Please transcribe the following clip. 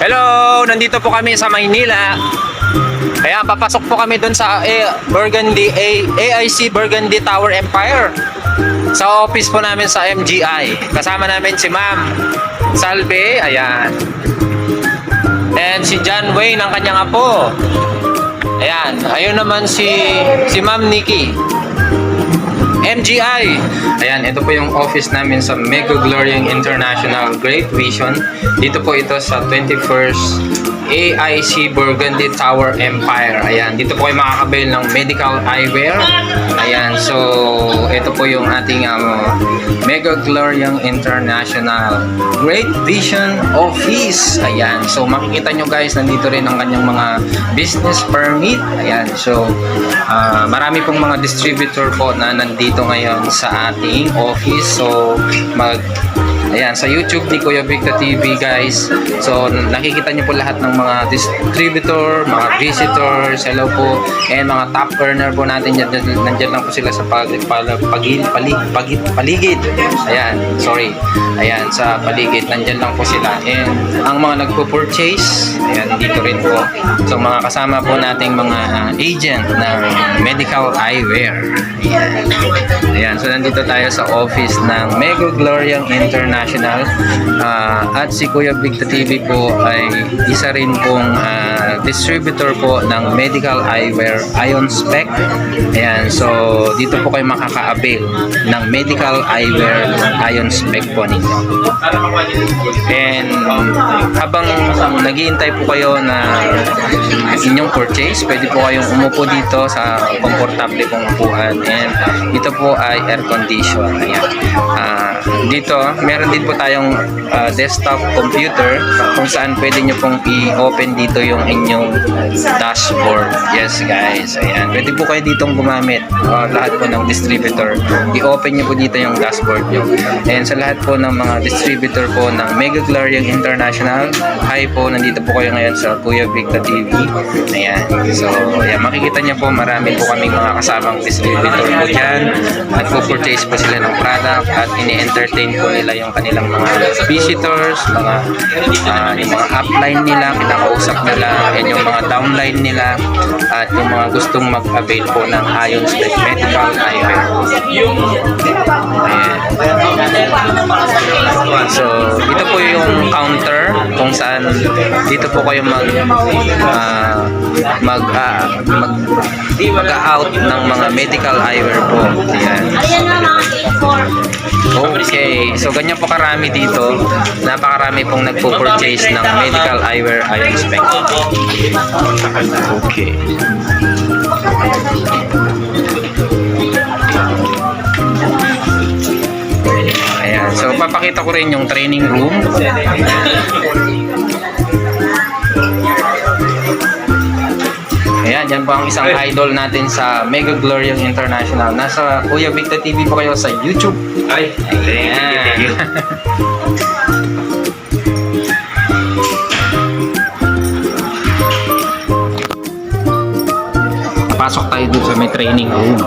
Hello! Nandito po kami sa Maynila. Kaya papasok po kami doon sa AIC Burgundy Tower Empire. Sa office po namin sa MGI. Kasama namin si Ma'am Salve. Ayan. And si John Wayne ang kanyang apo. Ayan. Ayun naman si Ma'am Nikki. MGI. Ayan, ito po yung office namin sa Mega Gloriang International Great Vision. Dito po ito sa 21st AIC Burgundy Tower Empire. Ayan, dito po kayo makakabail ng medical eyewear. Ayan, so ito po yung ating Mega Gloriang International Great Vision Office. Ayan, so makikita nyo guys, nandito rin ang kanyang mga business permit. Ayan, so marami pong mga distributor po na nandito ngayon sa ating office. So ayan, sa YouTube ni Kuya Victor TV guys. So nakikita niyo po lahat ng mga distributor, mga visitors, hello po, and mga top earner po natin dyan. Nandiyan lang po sila sa paligid. Ayan, sorry. Ayan, sa paligid, nandiyan lang po sila. And ang mga nagpo-purchase, ayan, dito rin po. So mga kasama po nating mga agent ng medical eyewear. Ayan. Ayan, so nandito tayo sa office ng Mega Gloriang International. At si Kuya Victor TV po ay isa rin pong distributor po ng medical eyewear Ion Spec. Ayan, so dito po kayo makaka-avail ng medical eyewear Ion Spec po ninyo. And habang naghihintay po kayo na inyong purchase, pwede po kayong umupo dito sa komportable pong upuan. And ito po ay air condition. Ayan. Dito, meron din po tayong desktop computer kung saan pwede nyo pong i-open dito yung inyong dashboard. Yes guys, ayan. Pwede po kayo ditong gumamit lahat po ng distributor. I-open nyo po dito yung dashboard nyo. And sa lahat po ng mga distributor po ng Mega Gloriang International, hi po, nandito po kayo ngayon sa Kuya Victor TV. Ayan. So, ayan, makikita nyo po marami po kaming mga kasamang distributor po dyan. At po-purchase po sila ng product at ini-entertain po nila yung kanilang mga visitors, yung mga upline nila, kinakausap nila, and yung mga downline nila, at yung mga gustong mag-avail po ng Ion Spec medical eyewear. Ayan. So, ito po yung counter kung saan dito po kayo mag-out ng mga medical eyewear po. Ayan. Okay, so ganyan po karami dito. Napakarami pong nagpo-purchase ng medical eyewear Ion Spec. Okay. Ayan, so papakita ko rin yung training room. Ayan, dyan po ang isang idol natin sa Mega Gloriang International. Nasa Kuya Victor TV po kayo sa YouTube. Ay, thank you. Pasok tayo dito sa may training room.